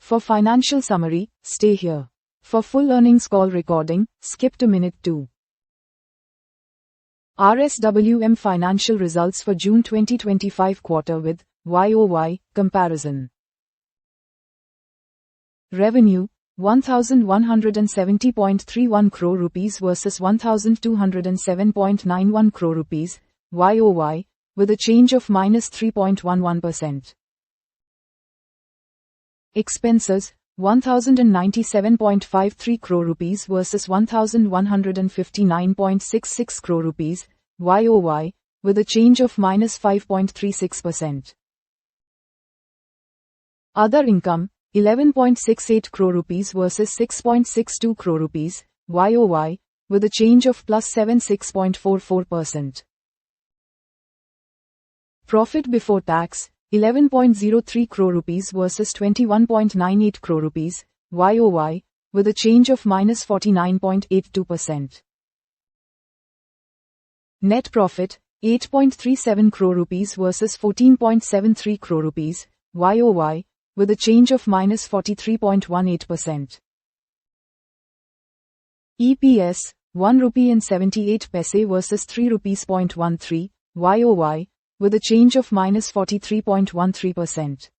For financial summary, stay here. For full earnings call recording, skip to minute 2. RSWM financial results for June 2025 quarter with YOY comparison. Revenue 1170.31 crore rupees versus 1207.91 crore rupees YOY with a change of -3.11%. Expenses 1097.53 crore rupees versus 1159.66 crore rupees YOY with a change of -5.36%. Other income 11.68 crore rupees versus 6.62 crore rupees YOY with a change of +76.44%. Profit before tax 11.03 crore rupees versus 21.98 crore rupees YOY with a change of -49.82%. Net profit 8.37 crore rupees versus 14.73 crore rupees YOY with a change of -43.18%. EPS 1 rupee and 78 paise versus 3 rupees.13 YOY with a change of -43.13%.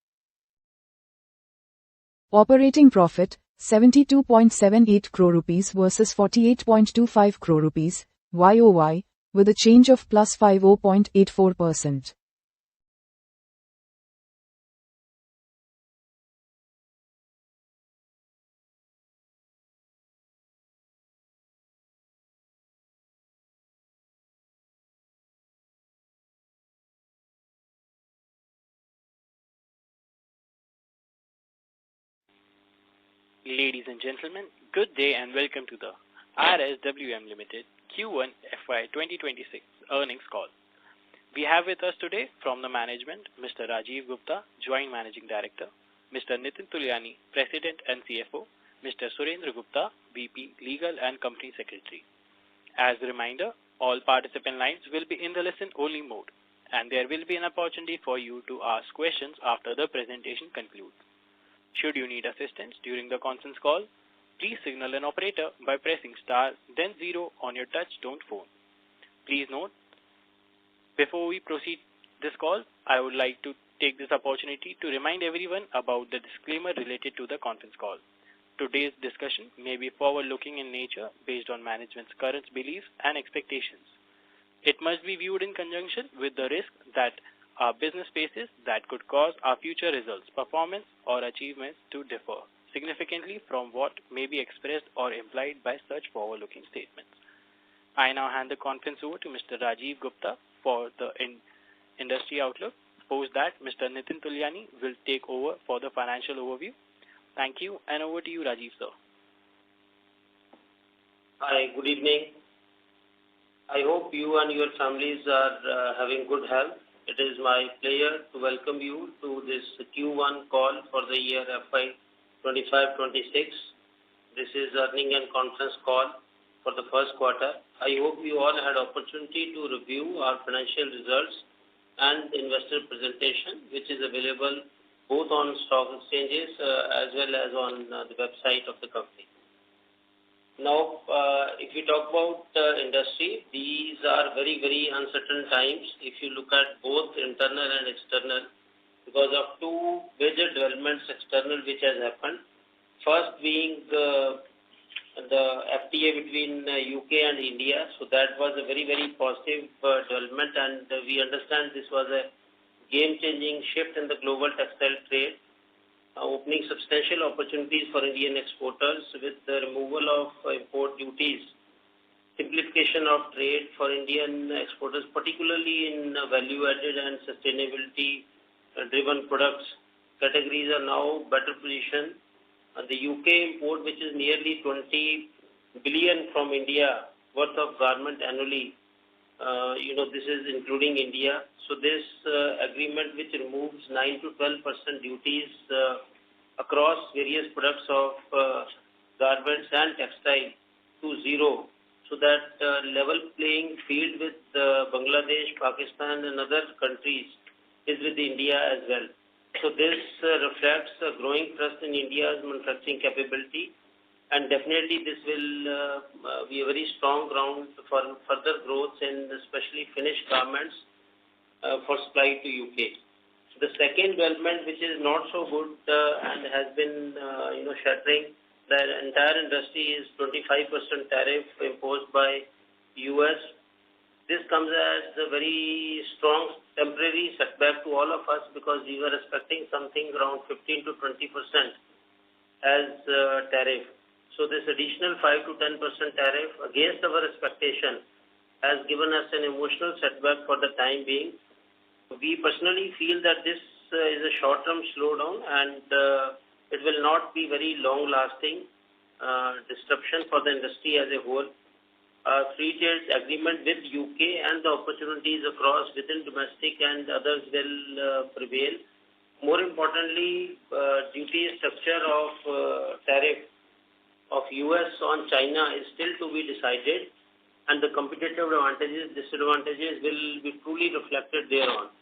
Operating profit 72.78 crore rupees versus 48.25 crore rupees YOY with a change of +50.84%. Ladies and gentlemen, good day and welcome to the RSWM Limited Q1 FY2026 earnings call. We have with us today from the management Mr. Rajiv Gupta, Joint Managing Director, Mr. Nitin Tuliani, President and CFO, Mr. Surendra Gupta, VP Legal and Company Secretary. As a reminder, all participant lines will be in the listen-only mode, and there will be an opportunity for you to ask questions after the presentation concludes. Should you need assistance during the conference call, please signal an operator by pressing star then 0 on your touch-tone phone. Please note, before we proceed this call, I would like to take this opportunity to remind everyone about the disclaimer related to the conference call. Today's discussion may be forward-looking in nature based on management's current beliefs and expectations. It must be viewed in conjunction with the risk that our business faces that could cause our future results, performance, or achievements to differ significantly from what may be expressed or implied by such forward-looking statements. I now hand the conference over to Mr. Rajiv Gupta for the industry outlook. Post that, Mr. Nitin Tuliani will take over for the financial overview. Thank you, and over to you, Rajiv, sir. Hi, good evening. I hope you and your families are having good health. It is my pleasure to welcome you to this Q1 call for the year FY2025-2026. This is earning and conference call for the first quarter. I hope you all had opportunity to review our financial results and investor presentation, which is available both on stock exchanges as well as on the website of the company. Now, if we talk about industry, these are very, very uncertain times if you look at both internal and external because of two major developments external which has happened. First being the FTA between UK and India. So that was a very, very positive development, and we understand this was a game-changing shift in the global textile trade, opening substantial opportunities for Indian exporters with the removal of import duties, simplification of trade for Indian exporters, particularly in value-added and sustainability-driven products. Categories are now better positioned. The UK import, which is nearly 20 billion from India worth of garment annually, this is including India. So this agreement which removes 9 to 12% duties across various products of garments and textile to zero, so that level playing field with Bangladesh, Pakistan and other countries is with India as well. So this reflects a growing trust in India's manufacturing capability, and definitely this will be a very strong ground for further growth in especially finished garments for supply to UK. The second development, which is not so good and has been shattering the entire industry, is 25% tariff imposed by US. This comes as a very strong temporary setback to all of us because we were expecting something around 15 to 20% as tariff. So this additional 5 to 10% tariff against our expectation has given us an emotional setback for the time being. We personally feel that this is a short-term slowdown and it will not be very long-lasting disruption for the industry as a whole. Free trade agreement with UK and the opportunities across within domestic and others will prevail. More importantly, duty structure of tariff of US on China is still to be decided, and the competitive advantages, disadvantages will be truly reflected thereon.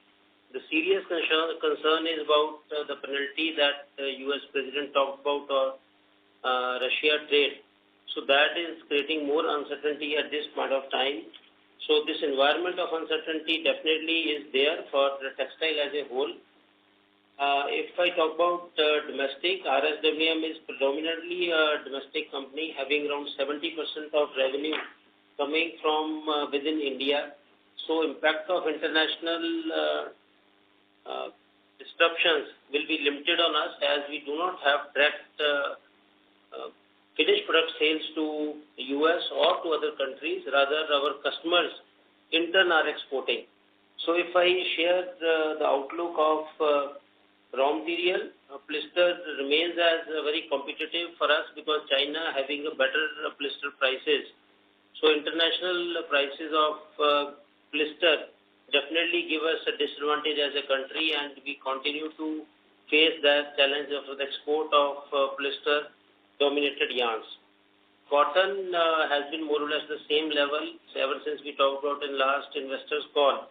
The serious concern is about the penalty that the US President talked about or Russia trade. So that is creating more uncertainty at this point of time. So this environment of uncertainty definitely is there for the textile as a whole. If I talk about domestic, RSWM is predominantly a domestic company having around 70% of revenue coming from within India. So impact of international disruptions will be limited on us as we do not have direct finished product sales to US or to other countries. Rather, our customers in turn are exporting. So if I share the outlook of raw material, blister remains as very competitive for us because China having a better blister prices. So international prices of blister definitely give us a disadvantage as a country, and we continue to face that challenge of the export of blister dominated yarns. Cotton has been more or less the same level ever since we talked about in last investors call.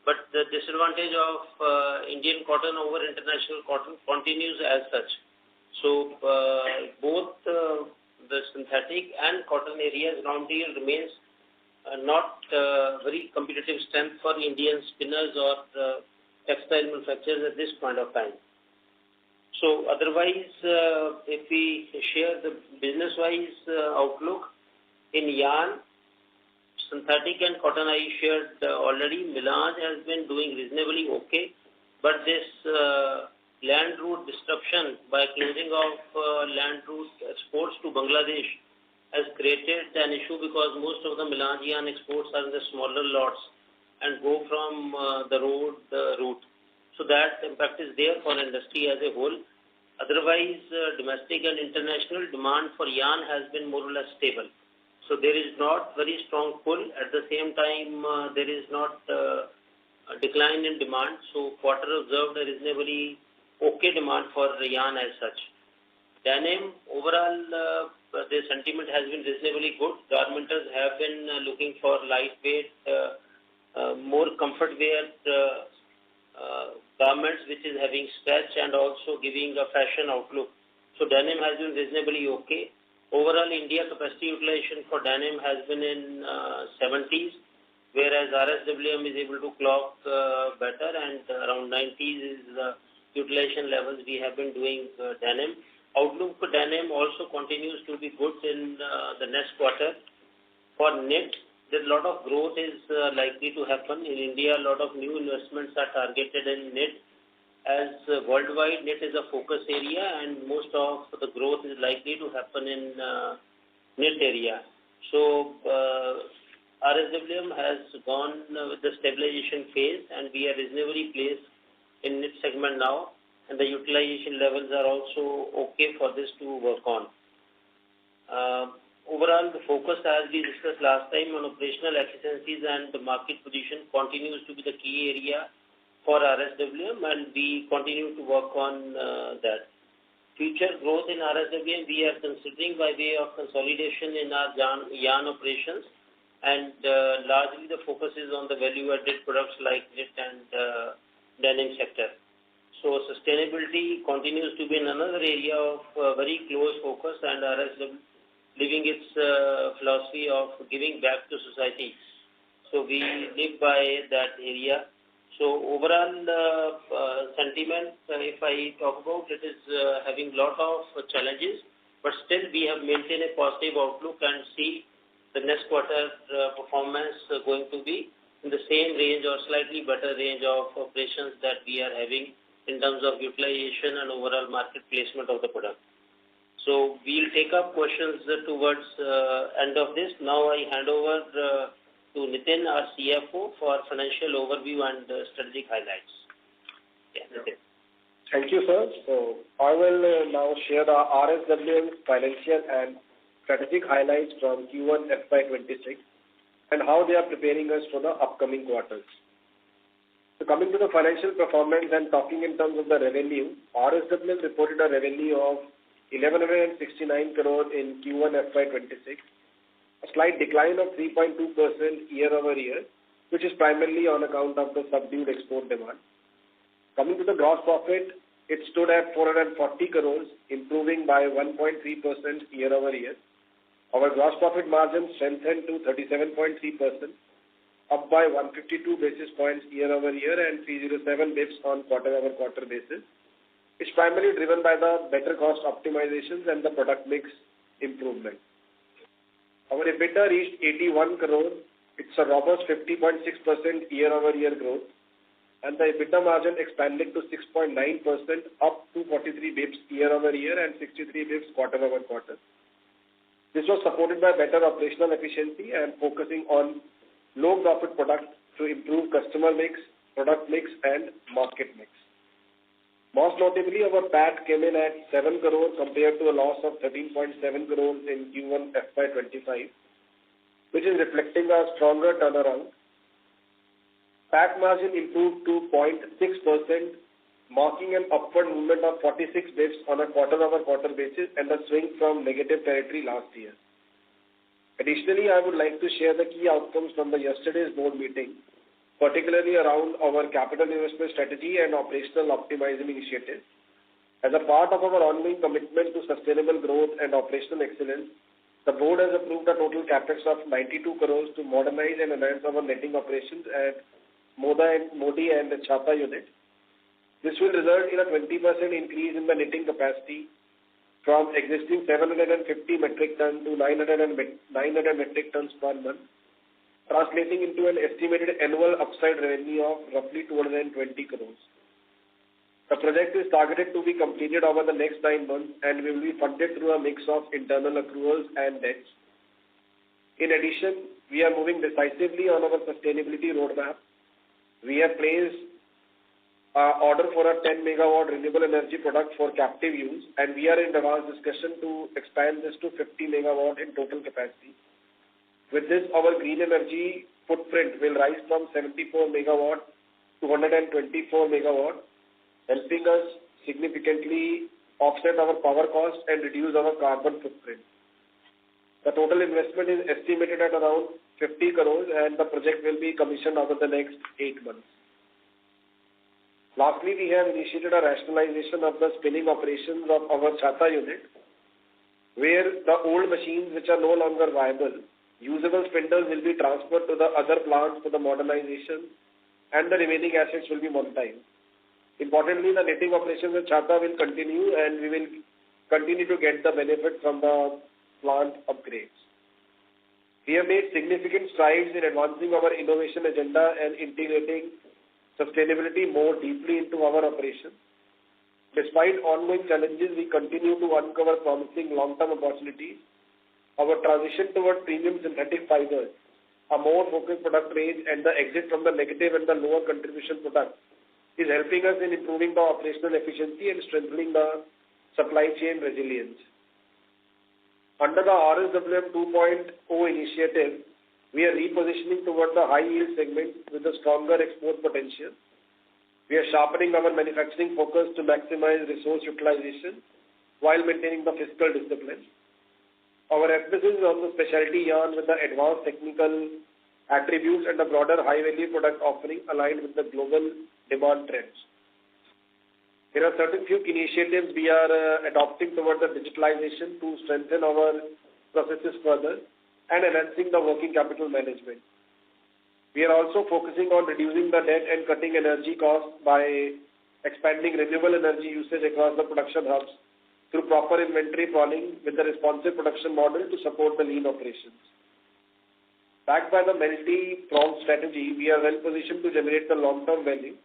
But the disadvantage of Indian cotton over international cotton continues as such. So both the synthetic and cotton areas, raw material remains not very competitive strength for Indian spinners or textile manufacturers at this point of time. So otherwise, if we share the business-wise outlook in yarn, synthetic and cotton I shared already. Melange has been doing reasonably okay, but this land route disruption by closing of land route exports to Bangladesh has created an issue because most of the melange yarn exports are in the smaller lots and go from the road route. So that impact is there for industry as a whole. Otherwise, domestic and international demand for yarn has been more or less stable. So there is not very strong pull. At the same time, there is not a decline in demand. So quarter observed a reasonably okay demand for yarn as such. Denim, overall, the sentiment has been reasonably good. Garmenters have been looking for lightweight, more comfort wear garments which is having stretch and also giving a fashion outlook. So denim has been reasonably okay. Overall, India capacity utilization for denim has been in 70s, whereas RSWM is able to clock better, and around 90s is the utilization levels we have been doing denim. Outlook for denim also continues to be good in the next quarter. For knit, a lot of growth is likely to happen. In India, a lot of new investments are targeted in knit. As worldwide, knit is a focus area, and most of the growth is likely to happen in knit area. So RSWM has gone with the stabilization phase, and we are reasonably placed in knit segment now, and the utilization levels are also okay for this to work on. Overall, the focus, as we discussed last time, on operational efficiencies and the market position continues to be the key area for RSWM, and we continue to work on that. Future growth in RSWM, we are considering by way of consolidation in our yarn operations, and largely the focus is on the value-added products like knit and denim sector. So sustainability continues to be another area of very close focus, and RSW living its philosophy of giving back to society. So we live by that area. So overall sentiment, if I talk about, it is having lot of challenges, but still we have maintained a positive outlook and see the next quarter performance going to be in the same range or slightly better range of operations that we are having in terms of utilization and overall market placement of the product. So we'll take up questions towards end of this. Now I hand over to Nitin, our CFO, for financial overview and strategic highlights. Yeah, Nitin. Thank you, sir. So I will now share the RSWM financial and strategic highlights from Q1 FY2026 and how they are preparing us for the upcoming quarters. So coming to the financial performance and talking in terms of the revenue, RSWM reported a revenue of 1169 crore in Q1 FY2026, a slight decline of 3.2% year-over-year, which is primarily on account of the subdued export demand. Coming to the gross profit, it stood at 440 crores, improving by 1.3% year-over-year. Our gross profit margin strengthened to 37.3%, up by 152 basis points year-over-year and 307 basis on quarter-over-quarter basis. It's primarily driven by the better cost optimizations and the product mix improvement. Our EBITDA reached 81 crore. It's a robust 50.6% year-over-year growth, and the EBITDA margin expanded to 6.9%, up 243 basis year-over-year and 63 basis quarter-over-quarter. This was supported by better operational efficiency and focusing on low profit products to improve customer mix, product mix, and market mix. Most notably, our PAT came in at 7 crore compared to a loss of 13.7 crores in Q1 FY25, which is reflecting a stronger turnaround. PAT margin improved to 0.6%, marking an upward movement of 46 basis on a quarter-over-quarter basis and a swing from negative territory last year. Additionally, I would like to share the key outcomes from the yesterday's board meeting, particularly around our capital investment strategy and operational optimizing initiatives. As a part of our ongoing commitment to sustainable growth and operational excellence, the board has approved a total capex of 92 crores to modernize and enhance our netting operations at Modi and Chhata unit. This will result in a 20% increase in the netting capacity from existing 750 metric ton to 900 metric tons per month, translating into an estimated annual upside revenue of roughly 220 crores. The project is targeted to be completed over the next 9 months and will be funded through a mix of internal accruals and debts. In addition, we are moving decisively on our sustainability roadmap. We have placed an order for a 10 megawatt renewable energy product for captive use, and we are in advanced discussion to expand this to 50 megawatt in total capacity. With this, our green energy footprint will rise from 74 megawatt to 124 megawatt, helping us significantly offset our power cost and reduce our carbon footprint. The total investment is estimated at around 50 crores and the project will be commissioned over the next 8 months. Lastly, we have initiated a rationalization of the spinning operations of our Chhata unit, where the old machines which are no longer viable, usable spindles will be transferred to the other plants for the modernization and the remaining assets will be monetized. Importantly, the netting operations at Chhata will continue and we will continue to get the benefit from the plant upgrades. We have made significant strides in advancing our innovation agenda and integrating sustainability more deeply into our operations. Despite ongoing challenges, we continue to uncover promising long-term opportunities. Our transition toward premium synthetic fibers, a more focused product range, and the exit from the negative and the lower contribution products is helping us in improving the operational efficiency and strengthening the supply chain resilience. Under the RSWM 2.0 initiative, we are repositioning towards the high-yield segment with a stronger export potential. We are sharpening our manufacturing focus to maximize resource utilization while maintaining the fiscal discipline. Our emphasis is on the specialty yarn with the advanced technical attributes and a broader high-value product offering aligned with the global demand trends. There are certain few initiatives we are adopting towards the digitalization to strengthen our processes further and enhancing the working capital management. We are also focusing on reducing the debt and cutting energy costs by expanding renewable energy usage across the production hubs through proper inventory planning with the responsive production model to support the lean operations. Backed by the multi-pronged strategy, we are well positioned to generate the long-term value.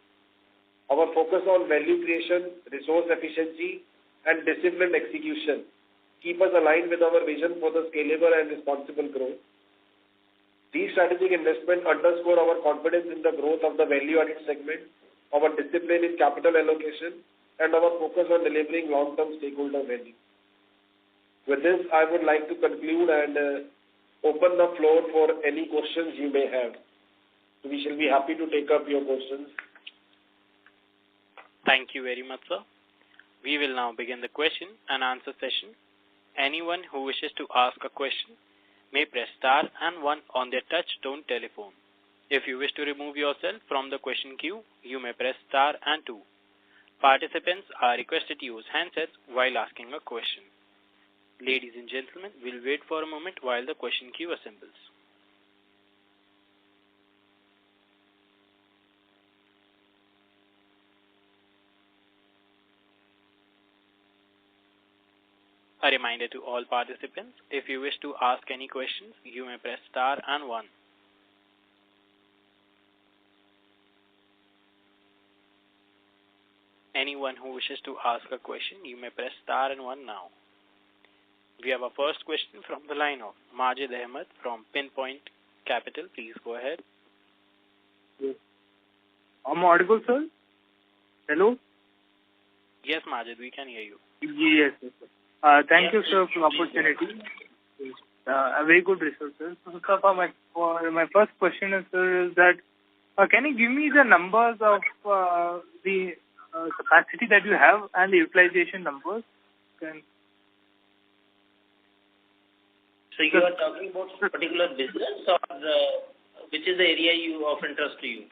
Our focus on value creation, resource efficiency, and disciplined execution keep us aligned with our vision for the scalable and responsible growth. These strategic investments underscore our confidence in the growth of the value-added segment, our discipline in capital allocation, and our focus on delivering long-term stakeholder value. With this, I would like to conclude and open the floor for any questions you may have. We shall be happy to take up your questions. Thank you very much, sir. We will now begin the question and answer session. Anyone who wishes to ask a question may press star and 1 on their touch-tone telephone. If you wish to remove yourself from the question queue, you may press star and 2. Participants are requested to use handsets while asking a question. Ladies and gentlemen, we'll wait for a moment while the question queue assembles. A reminder to all participants, if you wish to ask any questions, you may press star and 1. Anyone who wishes to ask a question, you may press star and 1 now. We have a first question from the line of Majid Ahmed from Pinpoint Capital. Please go ahead. Yes. I'm audible, sir? Hello? Yes, Majid, we can hear you. Yes, sir. Thank you, sir, for the opportunity. A very good result, sir. So, sir, my first question is, sir, is that can you give me the numbers of the capacity that you have and the utilization numbers? So you are talking about a particular business or which is the area of interest to you?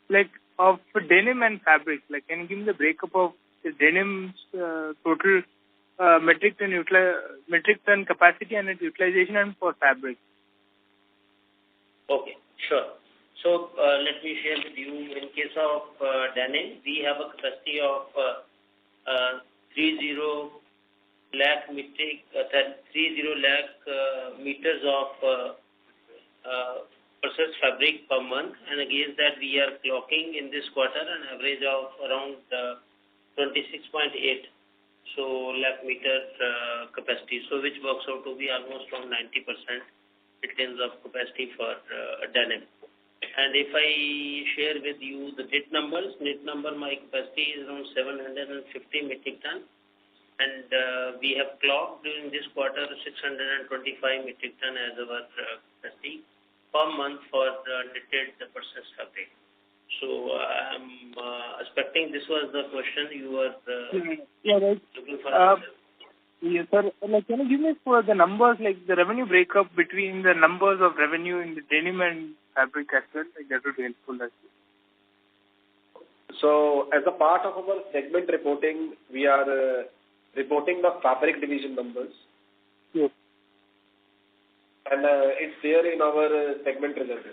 Like of denim and fabric. Like, can you give me the breakup of the denim's total metric ton capacity and its utilization, and for fabric? Okay, sure. So let me share with you. In case of denim, we have a capacity of 30 lakh meters of processed fabric per month, and against that we are clocking in this quarter an average of around 26.8 lakh meter capacity, so which works out to be almost around 90% in terms of capacity for denim. And if I share with you the net number, my capacity is around 750 metric ton. And we have clocked during this quarter 625 metric ton as our capacity per month for knitted processed fabric. So I'm expecting this was the question you were right. looking for. Yes, sir. Like, can you give me for the numbers, like the revenue breakup between the numbers of revenue in the denim and fabric as well? Like, that would be helpful as well. So as a part of our segment reporting, we are reporting the fabric division numbers. Yes. And it's there in our segment results.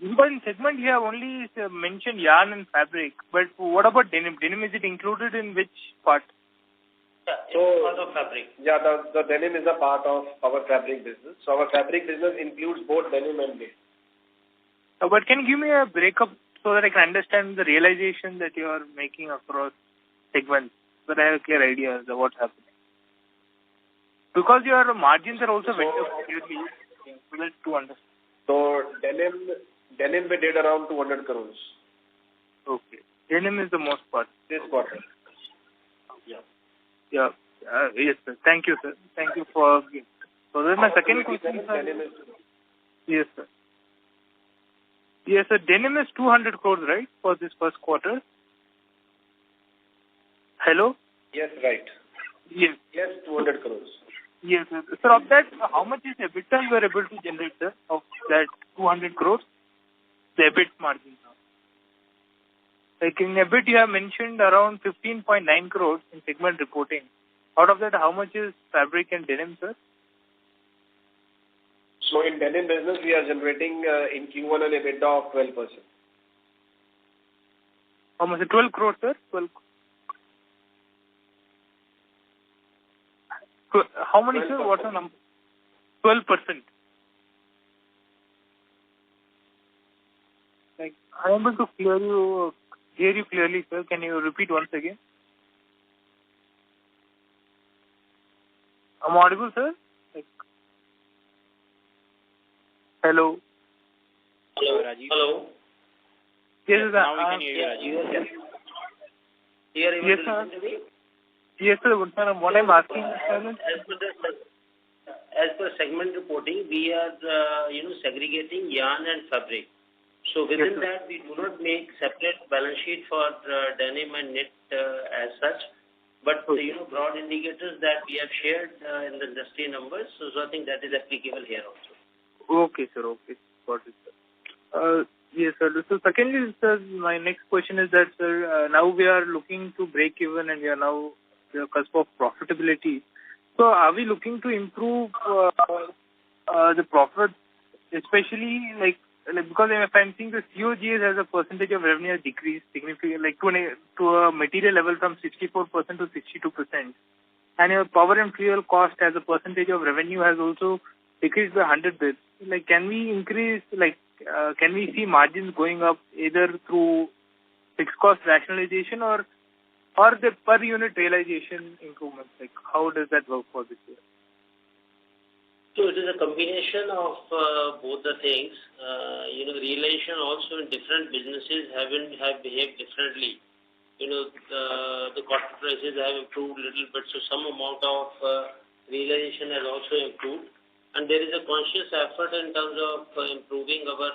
But in segment you have only mentioned yarn and fabric. But what about denim? Denim, is it included in which part? Yeah, it's part of fabric. Yeah, the denim is a part of our fabric business. So our fabric business includes both denim and knit. But can you give me a breakup so that I can understand the realization that you are making across segments, so that I have a clear idea of what's happening? Because your margins are also went up clearly, so that's to understand. So denim we did around 200 crores. Okay. Denim is the most part. This quarter. Yeah. Yes, sir. Thank you, sir. Thank you for... So then my second question, sir. Yes, sir. Yes, sir. Denim is 200 crores, right, for this first quarter? Hello? Yes, right. Yes. Yes, 200 crores. Yes, sir. Sir, of that, how much is EBITDA you are able to generate, sir, of that 200 crores? The EBIT margin. Like in a bit, you have mentioned around 15.9 crores in segment reporting. Out of that, how much is fabric and denim, sir? So in denim business, we are generating in Q1 an EBITDA of 12%. How much? 12 crores, sir? 12. How many, 12%. Sir? What's the number? 12%. Like, I am able to hear you clearly, sir. Can you repeat once again? I'm audible, sir? Like, hello? Hello, Rajiv. Hello. Yes, sir. Now we can hear you, Rajiv. Yes, sir. Yes, sir. What I'm asking, sir, as per segment reporting, we are, segregating yarn and fabric. So within that, we do not make separate balance sheet for denim and knit as such. But, broad indicators that we have shared in the industry numbers, so I think that is applicable here also. Okay, sir. Okay. Got it, sir. Yes, sir. So secondly, sir, my next question is that, sir, now we are looking to break even and we are now the cusp of profitability. So are we looking to improve the profit, especially like because if I'm seeing the COGS as a percentage of revenue has decreased significantly, like to a material level from 64% to 62%, and your power and fuel cost as a percentage of revenue has also decreased by 100 bits. Like, can we increase? Like, can we see margins going up either through fixed cost rationalization or the per unit realization improvements? Like, how does that work for this year? So it is a combination of both the things. Realization also in different businesses have behaved differently. The cotton prices have improved a little bit, so some amount of realization has also improved. And there is a conscious effort in terms of improving our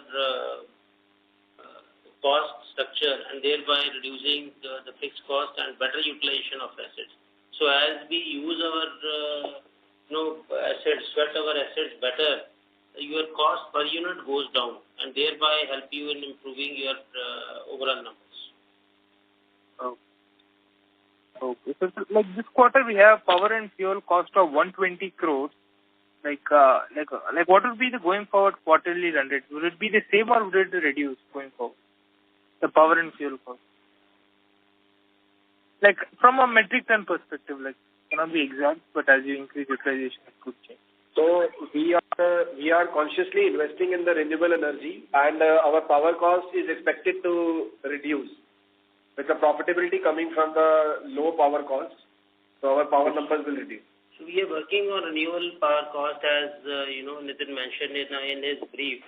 cost structure and thereby reducing the fixed cost and better utilization of assets. So as we use our assets, sweat our assets better, your cost per unit goes down and thereby help you in improving your overall numbers. Okay. So like this quarter we have power and fuel cost of 120 crores. Like what would be the going forward quarterly run rate? Would it be the same or would it reduce going forward? The power and fuel cost. Like from a metric ton perspective, like cannot be exact, but as you increase utilization, it could change. So we are consciously investing in the renewable energy, and our power cost is expected to reduce with the profitability coming from the low power cost. So our power numbers will reduce. So we are working on renewable power cost as Nitin mentioned in his brief.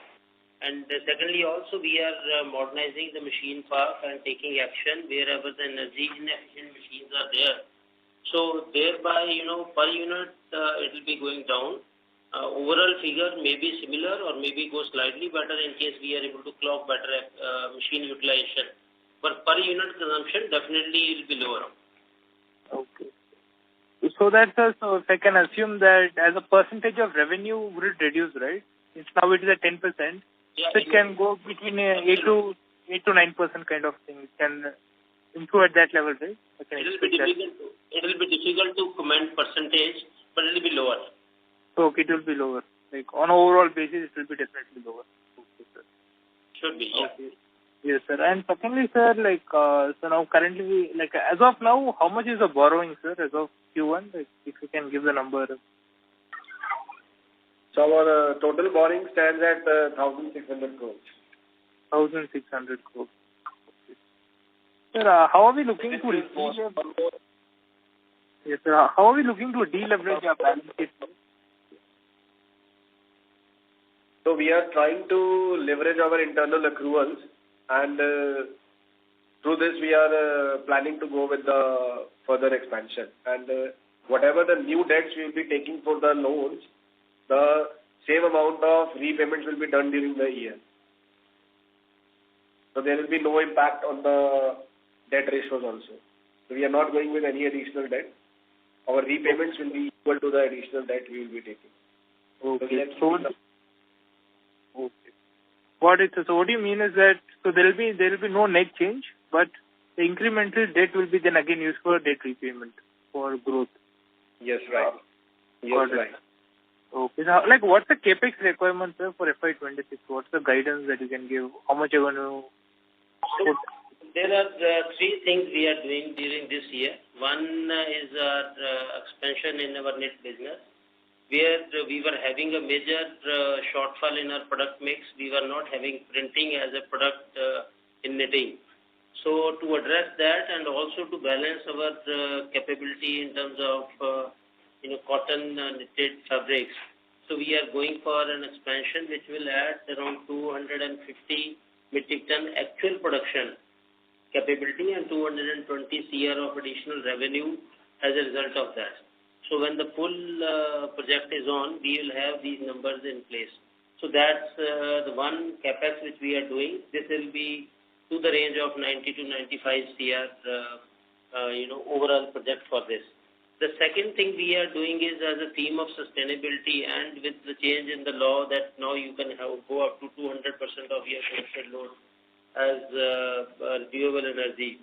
And secondly, also we are modernizing the machine park and taking action wherever the energy inefficient machines are there. So thereby, per unit it will be going down. Overall figure may be similar or maybe go slightly better in case we are able to clock better machine utilization. But per unit consumption definitely it will be lower. Okay. So that's so if I can assume that as a percentage of revenue would it reduce, right? Now it is at 10%. Yeah, so it can go between 8 to 9% kind of thing. It can improve at that level, right? It will be difficult to comment percentage, but it will be lower. Okay, it will be lower. Like on overall basis, it will be definitely lower. Okay, sir. Should be, yeah. Okay. Yes, sir. And secondly, sir, like so now currently, like as of now, how much is the borrowing, sir, as of Q1? Like, if you can give the number. So our total borrowing stands at 1,600 crores. 1,600 crores. Okay. Sir, how are we looking to Yes, sir. How are we looking to deleverage our balance sheet? So we are trying to leverage our internal accruals, and through this we are planning to go with the further expansion. And whatever the new debts we will be taking for the loans, the same amount of repayments will be done during the year. So there will be no impact on the debt ratios also. So we are not going with any additional debt. Our repayments will be equal to the additional debt we will be taking. Okay. Okay. So what do you mean is that so there will be no net change, but the incremental debt will be then again used for debt repayment for growth. Yes, right. Yes, right. Okay. Now, like, what's the capex requirement, sir, for FY26? What's the guidance that you can give? How much you're going to put? There are three things we are doing during this year. One is our expansion in our knit business, where we were having a major shortfall in our product mix. We were not having printing as a product in knitting. So to address that and also to balance our capability in terms of cotton knitted fabrics, so we are going for an expansion which will add around 250 metric ton actual production capability and 220 CR of additional revenue as a result of that. So when the full project is on, we will have these numbers in place. So that's the one capex which we are doing. This will be to the range of 90 to 95 CR, overall project for this. The second thing we are doing is as a theme of sustainability, and with the change in the law that now you can go up to 200% of your connected load as renewable energy.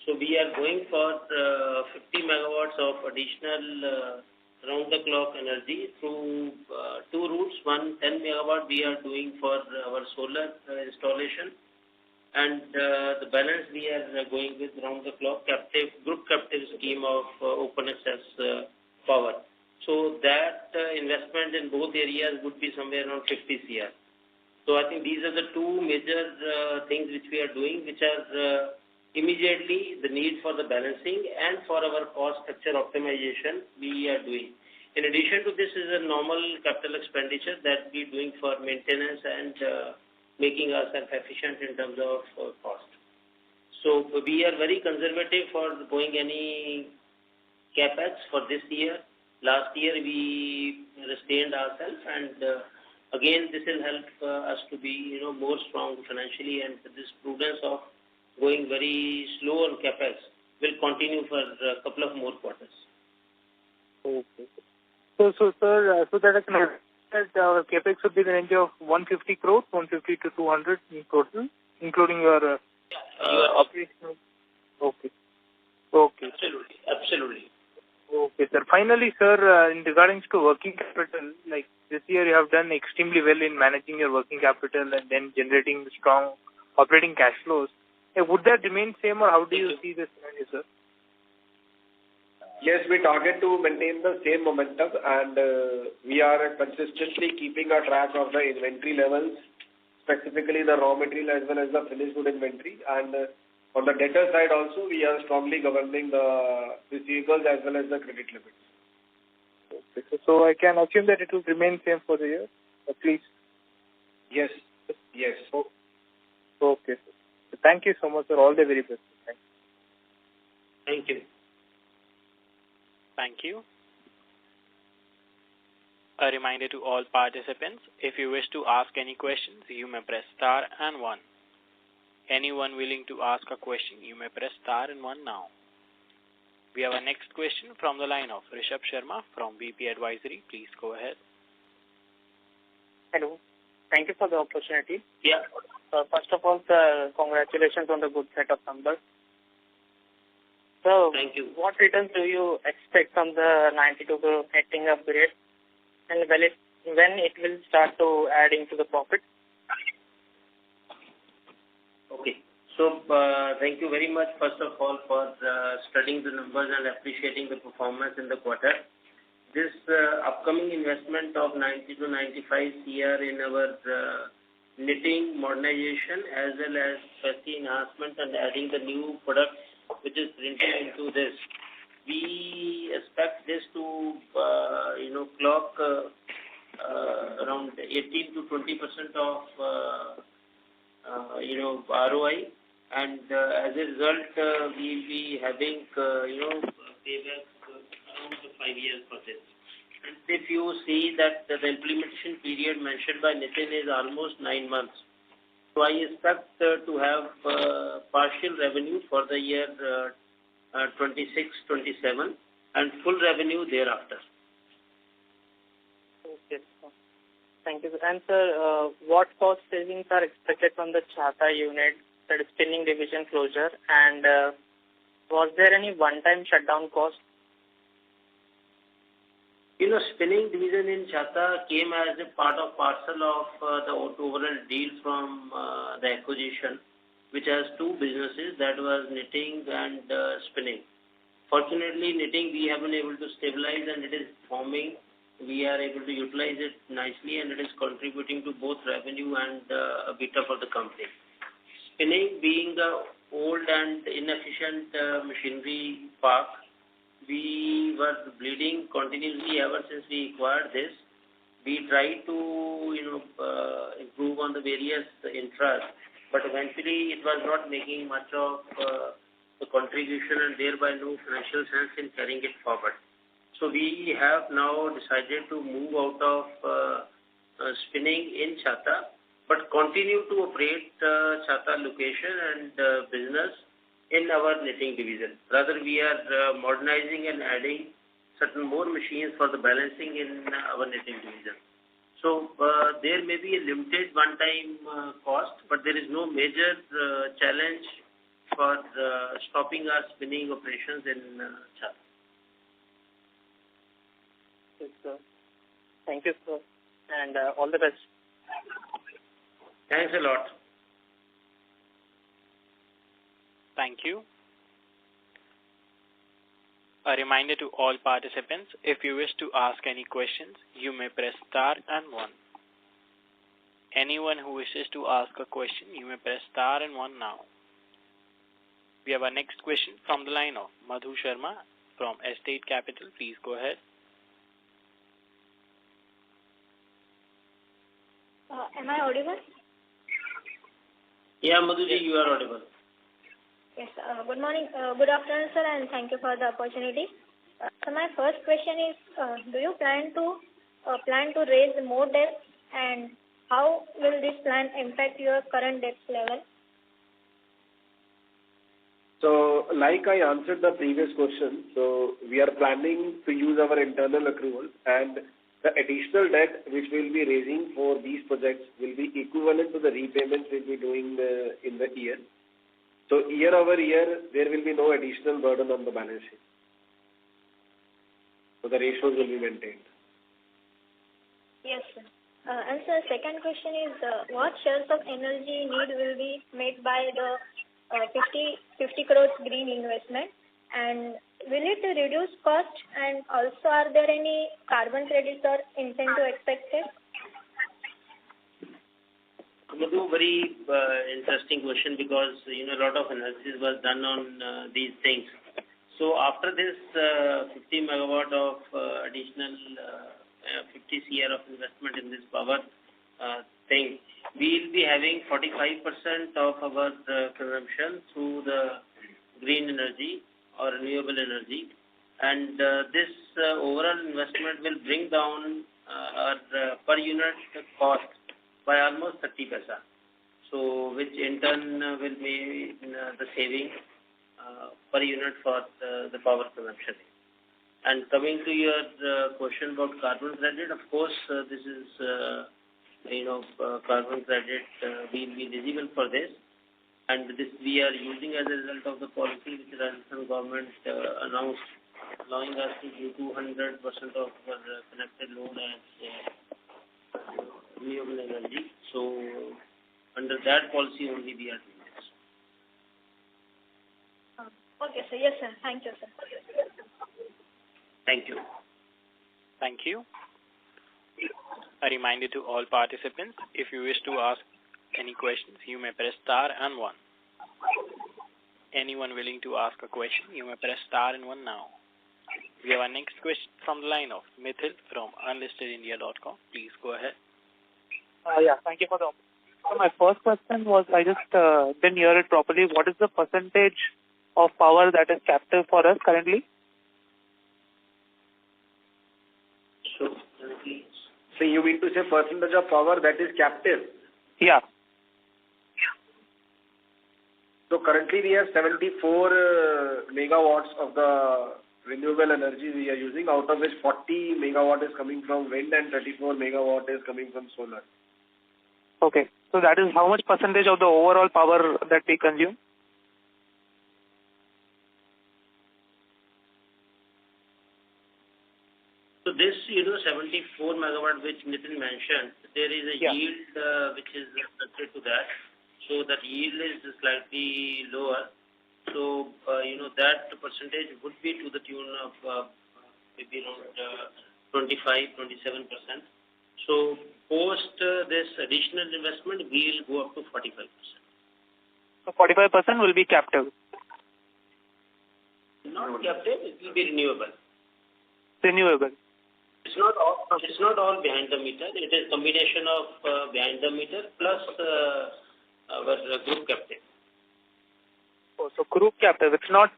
So we are going for 50 megawatts of additional round-the-clock energy through two routes. One, 10 megawatt we are doing for our solar installation, and the balance we are going with round-the-clock group captive scheme of open access power. So that investment in both areas would be somewhere around 50 CR. So I think these are the two major things which we are doing, which are immediately the need for the balancing and for our cost structure optimization we are doing. In addition to this is a normal capital expenditure that we are doing for maintenance and making ourselves efficient in terms of cost. So we are very conservative for going any capex for this year. Last year we restrained ourselves, and again this will help us to be more strong financially, and this prudence of going very slow on capex will continue for a couple of more quarters. Okay. So sir, so that I can that our capex would be in the range of 150 crores, 150 to 200 in total, including your operational. Okay. Absolutely. Okay, sir. Finally, sir, in regards to working capital, like this year you have done extremely well in managing your working capital and then generating strong operating cash flows. Would that remain same, or how do you see this scenario, sir? Yes, we target to maintain the same momentum, and we are consistently keeping a track of the inventory levels, specifically the raw material as well as the finished good inventory. And on the debtor side also, we are strongly governing the receivables as well as the credit limits. Okay, so I can assume that it will remain same for the year, at least? Yes. Okay, sir. Thank you so much, sir. All the very best. Thank you. Thank you. A reminder to all participants, if you wish to ask any questions, you may press star and 1. Anyone willing to ask a question, you may press star and 1 now. We have a next question from the line of Rishabh Sharma from VP Advisory. Please go ahead. Hello. Thank you for the opportunity. Yeah. First of all, sir, congratulations on the good set of numbers. So, thank you. What returns do you expect from the 92 crore netting upgrade, and when it will start to add into the profit? Okay. So, thank you very much, first of all, for studying the numbers and appreciating the performance in the quarter. This upcoming investment of 90 to 95 CR in our knitting modernization as well as capacity enhancement and adding the new products which is printed into this, we expect this to clock around 18 to 20% of ROI, and as a result we will be having payback around 5 years for this. And if you see that the implementation period mentioned by Nitin is almost 9 months, so I expect to have partial revenue for the year 26-27 and full revenue thereafter. Okay. Thank you. And sir, what cost savings are expected from the Chhata unit, that is spinning division closure, and was there any one-time shutdown cost? Spinning division in Chhatha came as a part of parcel of the overall deal from the acquisition, which has two businesses, that was knitting and spinning. Fortunately, knitting we have been able to stabilize and it is forming. We are able to utilize it nicely and it is contributing to both revenue and EBITDA for the company. Spinning being the old and inefficient machinery park, we were bleeding continuously ever since we acquired this. We tried to improve on the various infras, but eventually it was not making much of the contribution and thereby no financial sense in carrying it forward. So we have now decided to move out of spinning in Chhatha, but continue to operate Chhatha location and business in our knitting division. Rather, we are modernizing and adding certain more machines for the balancing in our knitting division. So there may be a limited one-time cost, but there is no major challenge for stopping our spinning operations in Chhatha. Yes, sir. Thank you, sir, and all the best. Thanks a lot. Thank you. A reminder to all participants, if you wish to ask any questions, you may press star and 1. Anyone who wishes to ask a question, you may press star and 1 now. We have our next question from the line of Madhu Sharma from Estate Capital. Please go ahead. Am I audible? Yeah, Madhuji, you are audible. Yes. Good morning. Good afternoon, sir, and thank you for the opportunity. So my first question is, do you plan to raise more debt, and how will this plan impact your current debt level? So, like I answered the previous question, so we are planning to use our internal accrual, and the additional debt which we will be raising for these projects will be equivalent to the repayments we will be doing in the year. So year over year, there will be no additional burden on the balance sheet. So the ratios will be maintained. Yes, sir. And sir, second question is, what shares of energy need will be made by the 50 crores green investment, and will it reduce cost, and also are there any carbon credits or incentive expected? Madhu, very interesting question, because a lot of analysis was done on these things. So after this 50 megawatt of additional 50 CR of investment in this power thing, we will be having 45% of our consumption through the green energy or renewable energy, and this overall investment will bring down our per unit cost by almost 30 paisa. So which in turn will be the saving per unit for the power consumption. And coming to your question about carbon credit, of course, this is carbon credit will be eligible for this, and this we are using as a result of the policy which the Rajasthan government announced, allowing us to do 200% of our connected load as renewable energy. So under that policy only we are doing this. Okay, sir. Yes, sir. Thank you, sir. Thank you. Thank you. A reminder to all participants, if you wish to ask any questions, you may press star and 1. Anyone willing to ask a question, you may press star and 1 now. We have our next question from the line of Mithil from unlistedindia.com. Please go ahead. Yeah, thank you for the opportunity. So my first question was, I just didn't hear it properly. What is the percentage of power that is captive for us currently? So you mean to say percentage of power that is captive? Yeah. So currently we have 74 megawatts of the renewable energy we are using, out of which 40 megawatt is coming from wind and 34 megawatt is coming from solar. Okay. So that is how much percentage of the overall power that we consume? So this, 74 megawatt which Nitin mentioned, there is a yield which is related to that. So that yield is slightly lower. So, that percentage would be to the tune of maybe around 25-27%. So post this additional investment, we will go up to 45%. So 45% will be captive? Not captive, it will be renewable. Renewable. It's not all behind the meter. It is combination of behind the meter plus our group captive. Oh, so group captive. It's not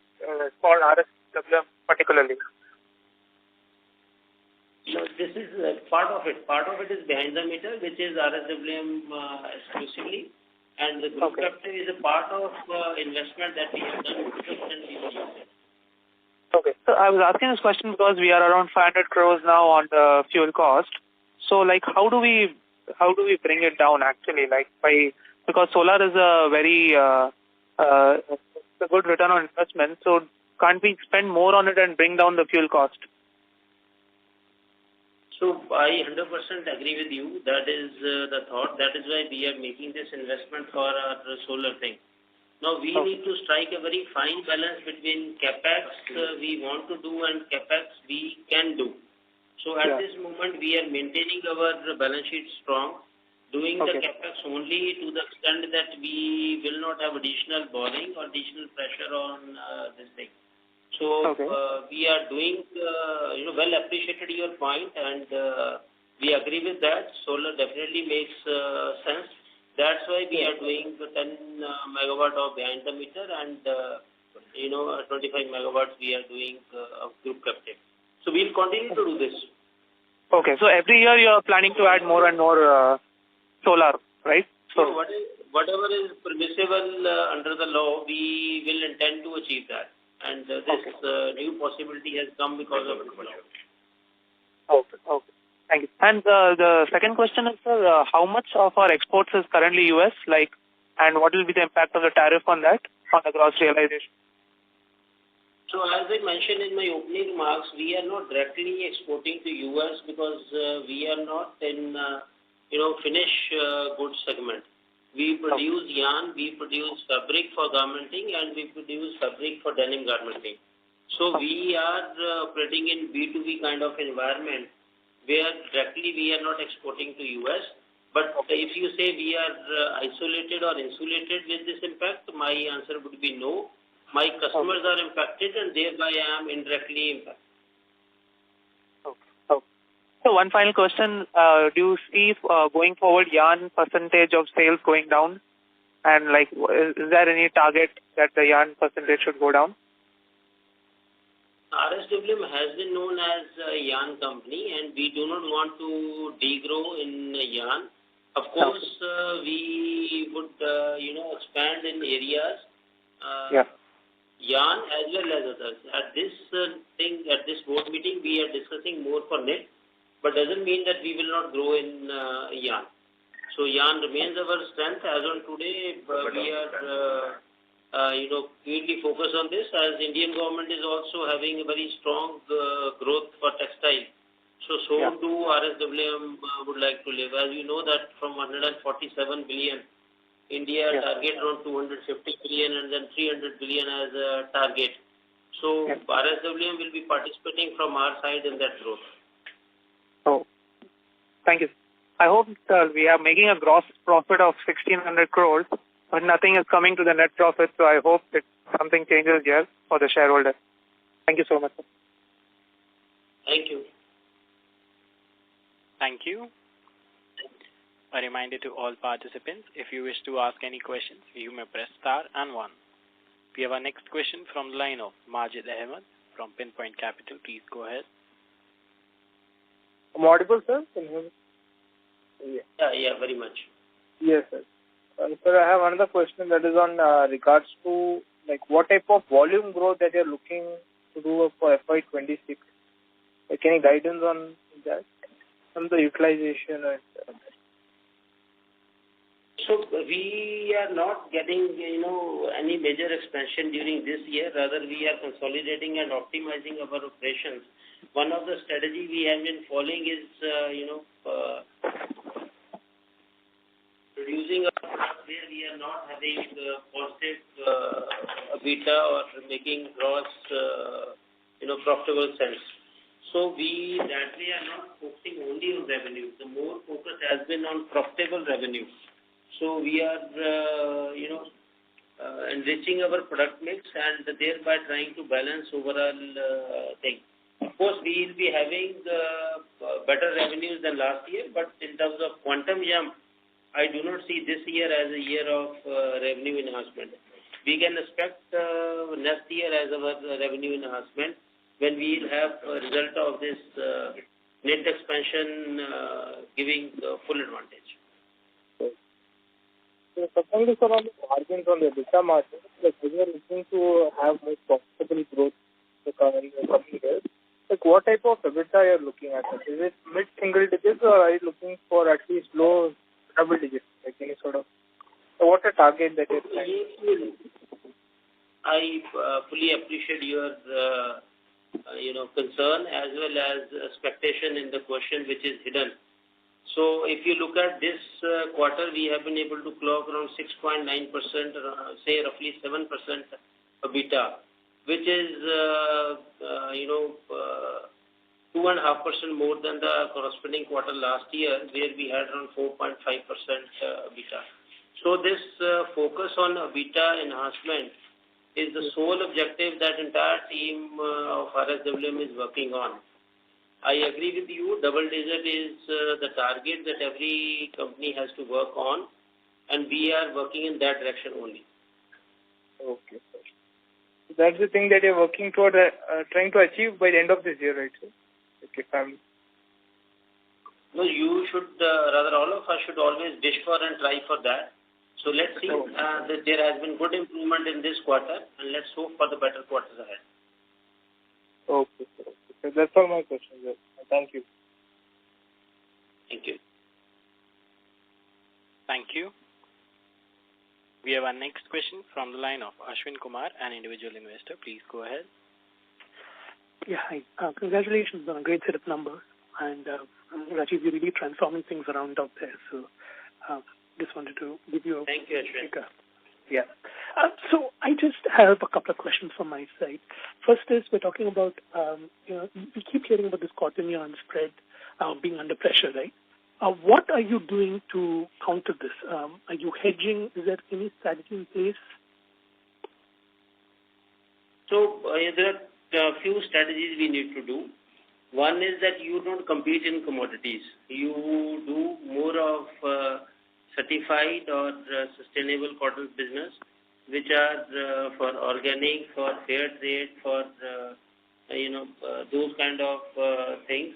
called RSWM particularly. No, this is part of it. Part of it is behind the meter, which is RSWM exclusively, and the group captive is a part of investment that we have done and we will use it. Okay. So I was asking this question because we are around 500 crores now on the fuel cost. So how do we bring it down actually? Because solar is a very a good return on investment. So can't we spend more on it and bring down the fuel cost? So I 100% agree with you. That is the thought. That is why we are making this investment for our solar thing. Now, we need to strike a very fine balance between CapEx we want to do and CapEx we can do. So, at this moment, we are maintaining our balance sheet strong, doing the CapEx only to the extent that we will not have additional borrowing or additional pressure on this thing. So, we are doing, well appreciated your point, and we agree with that. Solar definitely makes sense. That's why we are doing the 10 megawatt of behind the meter and, 25 megawatts we are doing of group captive. So we'll continue to do this. Okay. So every year you are planning to add more and more solar, right? So whatever is permissible under the law, we will intend to achieve that. And this new possibility has come because of the law. Okay. Thank you. And the second question is, sir, how much of our exports is currently US, and what will be the impact of the tariff on that, on the gross realization? So as I mentioned in my opening remarks, we are not directly exporting to US because we are not in, finished goods segment. We produce yarn, we produce fabric for garmenting, and we produce fabric for denim garmenting. So we are operating in B2B kind of environment, where directly we are not exporting to US. But if you say we are isolated or insulated with this impact, my answer would be no. My customers are impacted and thereby I am indirectly impacted. Okay. So one final question, do you see going forward yarn percentage of sales going down? And is there any target that the yarn percentage should go down? RSWM has been known as a yarn company, and we do not want to degrow in yarn. Of course, we would, expand in areas, yarn as well as others. At this board meeting, we are discussing more for knit, but doesn't mean that we will not grow in yarn. So yarn remains our strength. As on today, we are clearly focus on this, as Indian government is also having a very strong growth for textile. So do RSWM would like to live. As you know that from 147 billion, India target around 250 billion and then 300 billion as a target. So RSWM will be participating from our side in that growth. Oh, thank you. I hope we are making a gross profit of 1,600 crores. But nothing is coming to the net profit, so I hope that something changes here for the shareholder. Thank you so much, sir. Thank you. Thank you. A reminder to all participants, if you wish to ask any questions, you may press star and 1. We have our next question from the line of Majid Ahmed from Pinpoint Capital. Please go ahead. I'm audible, sir? Can you hear me? Yeah, very much. Yes, sir. Sir, I have another question that is on regards to what type of volume growth that you're looking to do for FY26. Any guidance on that? From the utilization and So we are not getting, any major expansion during this year. Rather, we are consolidating and optimizing our operations. One of the strategy we have been following is, reducing our product where we are not having positive EBITDA or making gross, profitable sales. So we that way are not focusing only on revenue. The more focus has been on profitable revenue. So we are, enriching our product mix and thereby trying to balance overall thing. Of course, we will be having better revenues than last year, but in terms of quantum jump, I do not see this year as a year of revenue enhancement. We can expect next year as our revenue enhancement when we will have a result of this net expansion giving full advantage. So, secondly, sir, on the margins, on the EBITDA margins, like when you are looking to have more profitable growth in the coming years, like what type of EBITDA you are looking at? Is it mid-single digits or are you looking for at least low double digits? Like any sort of, so what a target that you're trying? I fully appreciate your concern as well as expectation in the question which is hidden. So if you look at this quarter, we have been able to clock around 6.9%, say roughly 7% EBITDA, which is 2.5% more than the corresponding quarter last year, where we had around 4.5% EBITDA. So this focus on EBITDA enhancement is the sole objective that entire team of RSWM is working on. I agree with you, double digit is the target that every company has to work on, and we are working in that direction only. Okay, sir. So that's the thing that you're working toward, trying to achieve by the end of this year, right, sir? Okay, No, you should, rather all of us should always wish for and try for that. So let's see that there has been good improvement in this quarter, and let's hope for the better quarters ahead. Okay, sir. So that's all my questions, sir. Thank you. Thank you. Thank you. We have our next question from the line of Ashwin Kumar, an individual investor. Please go ahead. Yeah, hi. Congratulations on a great set of numbers. And Rajiv, you're really transforming things around out there. So just wanted to give you a... Thank you, Ashwin. Yeah. So I just have a couple of questions from my side. First is we're talking about, we keep hearing about this cotton yarn spread being under pressure, right? What are you doing to counter this? Are you hedging? Is there any strategy in place? So there are a few strategies we need to do. One is that you don't compete in commodities. You do more of certified or sustainable cotton business, which are for organic, for fair trade, for those kind of things.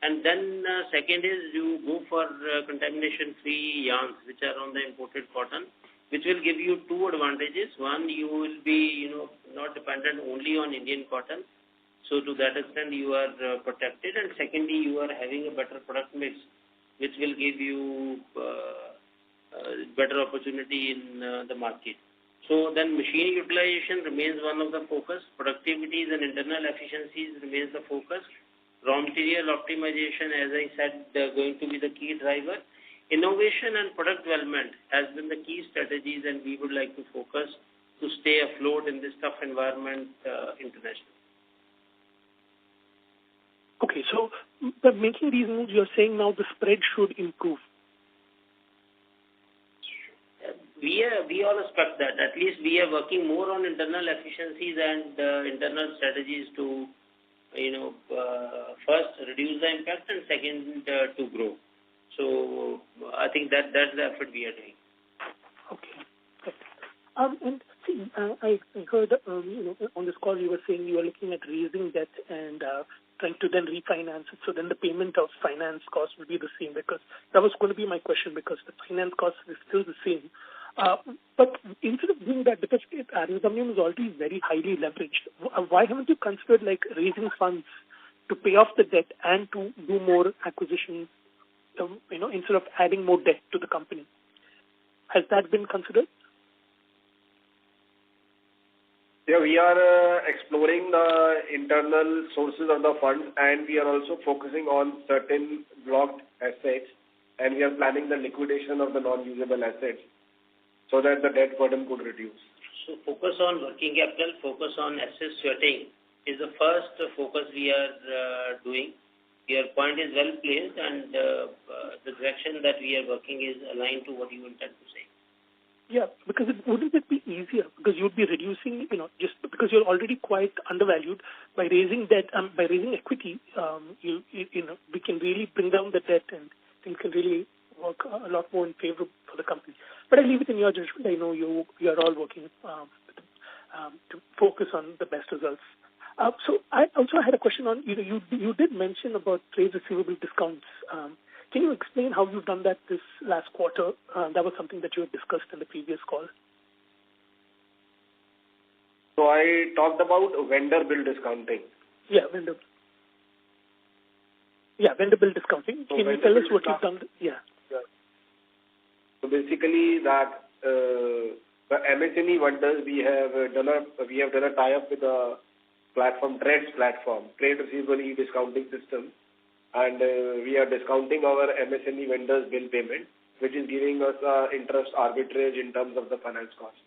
And then second is you go for contamination-free yarns, which are on the imported cotton, which will give you two advantages. One, you will be not dependent only on Indian cotton. So to that extent, you are protected. And secondly, you are having a better product mix, which will give you better opportunity in the market. So then machine utilization remains one of the focus. Productivities and internal efficiencies remains the focus. Raw material optimization, as I said, going to be the key driver. Innovation and product development has been the key strategies, and we would like to focus to stay afloat in this tough environment internationally. Okay, so by making these moves, you're saying now the spread should improve. We all expect that. At least we are working more on internal efficiencies and internal strategies to, first reduce the impact and second to grow. So I think that's the effort we are doing. Okay. And see, I heard on this call you were saying you are looking at raising debt and trying to then refinance it. So then the payment of finance cost will be the same, because that was going to be my question, because the finance cost is still the same. But instead of doing that, because RSWM is already very highly leveraged, why haven't you considered raising funds to pay off the debt and to do more acquisitions, instead of adding more debt to the company? Has that been considered? Yeah, we are exploring the internal sources of the fund, and we are also focusing on certain blocked assets, and we are planning the liquidation of the non-usable assets so that the debt burden could reduce. So focus on working capital, focus on asset sweating is the first focus we are doing. Your point is well placed, and the direction that we are working is aligned to what you intend to say. Yeah, because wouldn't it be easier? Because you'd be reducing, just because you're already quite undervalued by raising debt, by raising equity, we can really bring down the debt and things can really work a lot more in favor for the company. But I leave it in your judgment. I know you are all working to focus on the best results. So I also had a question on, you did mention about trade receivable discounts. Can you explain how you've done that this last quarter? That was something that you had discussed in the previous call. So I talked about vendor bill discounting. Yeah, vendor bill discounting. So can you tell us what you've done? Yeah. So basically that the MSME vendors, we have done a tie-up with a platform, Trade Receivable E-Discounting System. And we are discounting our MSME vendors' bill payment, which is giving us interest arbitrage in terms of the finance cost.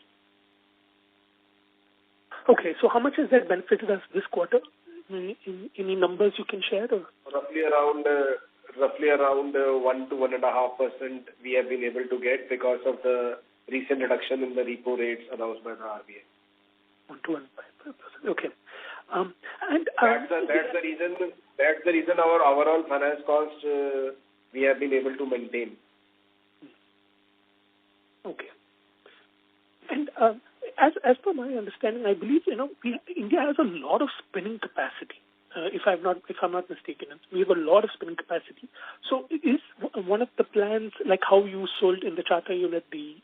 Okay, so how much has that benefited us this quarter? Any numbers you can share? Or? Roughly around 1 to 1.5% we have been able to get because of the recent reduction in the repo rates announced by the RBI. 1 to 1.5%. Okay. That's the reason our overall finance cost we have been able to maintain. Okay. And as per my understanding, I believe India has a lot of spinning capacity. If I'm not mistaken, we have a lot of spinning capacity. So is one of the plans, like how you sold in the charter unit the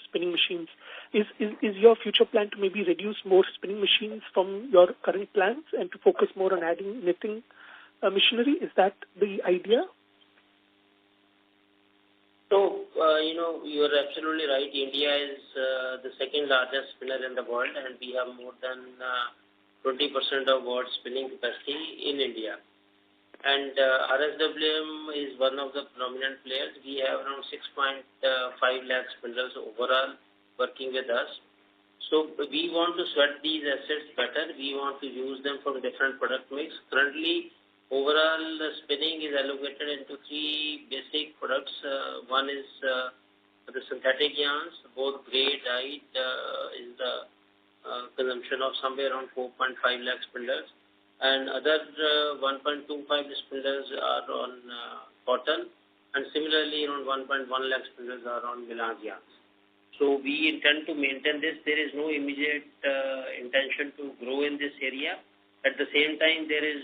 spinning machines, is your future plan to maybe reduce more spinning machines from your current plans and to focus more on adding knitting machinery? Is that the idea? So, you are absolutely right. India is the second largest spinner in the world, and we have more than 20% of world spinning capacity in India. And RSWM is one of the prominent players. We have around 6.5 lakh spinners overall working with us. So we want to sweat these assets better. We want to use them for different product mix. Currently, overall spinning is allocated into 3 basic products. One is the synthetic yarns, both grey, dyed, is the consumption of somewhere around 4.5 lakh spindles, and other 1.25 spindles are on cotton, and similarly around 1.1 lakh spindles are on melange yarns. So we intend to maintain this. There is no immediate intention to grow in this area. At the same time, there is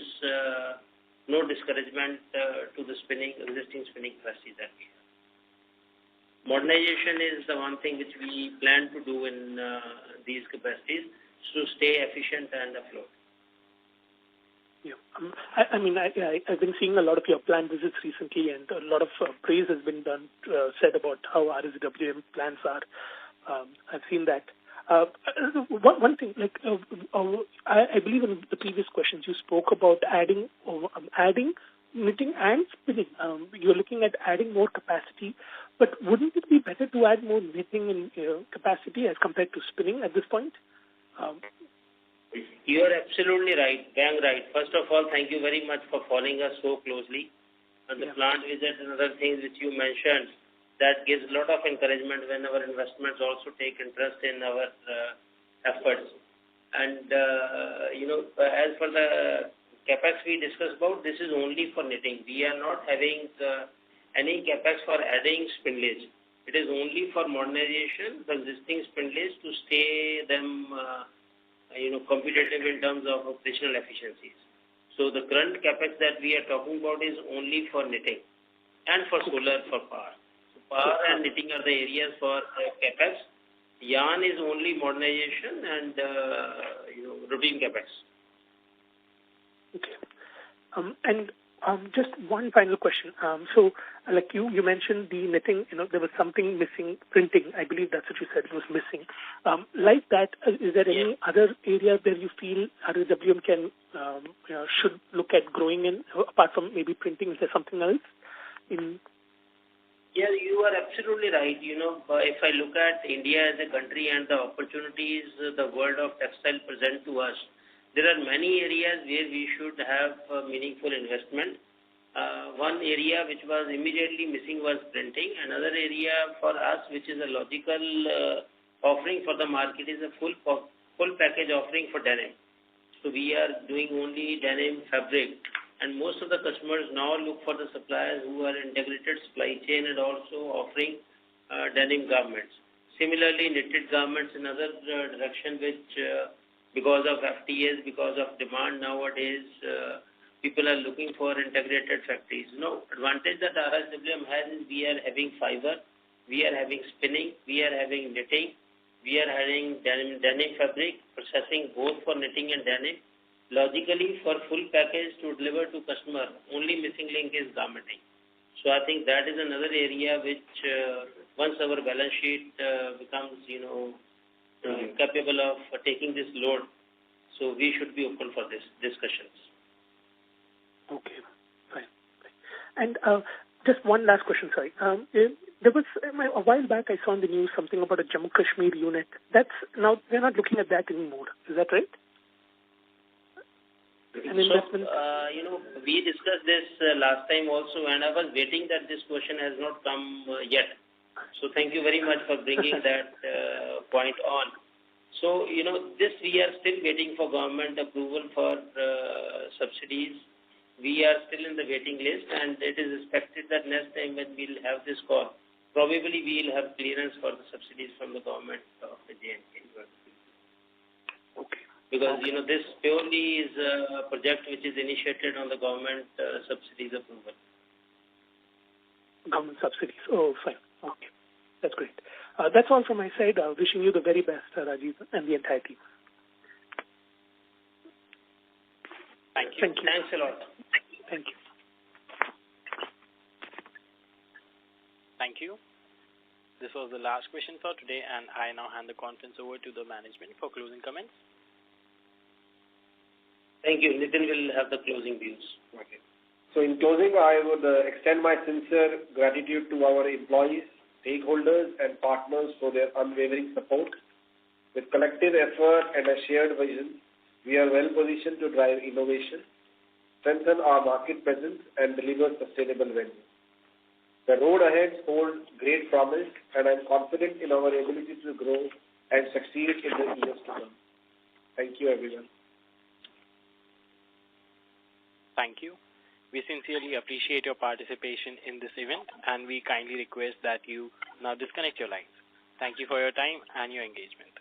no discouragement to the existing spinning capacity that we have. Modernization is the one thing which we plan to do in these capacities to stay efficient and afloat. Yeah, I've been seeing a lot of your plant visits recently, and a lot of praise has been said about how RSWM plants are. I've seen that. One thing, I believe in the previous questions you spoke about adding knitting and spinning. You're looking at adding more capacity, but wouldn't it be better to add more knitting and capacity as compared to spinning at this point? You are absolutely right, bang right. First of all, thank you very much for following us so closely. And the plant visit and other things which you mentioned, that gives a lot of encouragement when our investments also take interest in our efforts. And, as for the capex we discussed about, this is only for knitting. We are not having any capex for adding spindlage. It is only for modernization, the existing spindlage, to stay them competitive in terms of operational efficiencies. So the current capex that we are talking about is only for knitting and for solar for power. So power and knitting are the areas for capex. Yarn is only modernization and routine capex. Okay. And Just one final question. So, like you mentioned the knitting, there was something missing, printing. I believe that's what you said was missing. Like that, is there any other area where you feel RSWM can, should look at growing in, apart from maybe printing? Is there something else in? Yeah, you are absolutely right. If I look at India as a country and the opportunities the world of textile present to us, there are many areas where we should have meaningful investment. One area which was immediately missing was printing. Another area for us, which is a logical offering for the market, is a full package offering for denim. So we are doing only denim fabric. And most of the customers now look for the suppliers who are integrated supply chain and also offering denim garments. Similarly, knitted garments, another direction which, because of FTAs, because of demand nowadays, people are looking for integrated factories. Advantage that RSWM has is we are having fiber, we are having spinning, we are having knitting, we are having denim fabric, processing both for knitting and denim. Logically, for full package to deliver to customer, only missing link is garmenting. So I think that is another area which, once our balance sheet becomes, capable of taking this load, so we should be open for this discussions. Okay, fine. And just one last question, sorry. There was a while back I saw in the news something about a Jammu Kashmir unit. That's now they're not looking at that anymore. Is that right? We discussed this last time also, and I was waiting that this question has not come yet. So thank you very much for bringing that point on. So, this we are still waiting for government approval for subsidies. We are still in the waiting list, and it is expected that next time when we'll have this call, probably we'll have clearance for the subsidies from the government of the J&K. Okay. Because, this purely is a project which is initiated on the government subsidies approval. Government subsidies. Oh, fine. Okay. That's great. That's all from my side. Wishing you the very best, Rajiv, and the entire team. Thank you. Thank you. Thanks a lot. Thank you. Thank you. This was the last question for today, and I now hand the conference over to the management for closing comments. Thank you. Nitin will have the closing views. Okay. So in closing, I would extend my sincere gratitude to our employees, stakeholders, and partners for their unwavering support. With collective effort and a shared vision, we are well positioned to drive innovation, strengthen our market presence, and deliver sustainable value. The road ahead holds great promise, and I'm confident in our ability to grow and succeed in the years to come. Thank you, everyone. Thank you. We sincerely appreciate your participation in this event, and we kindly request that you now disconnect your lines. Thank you for your time and your engagement.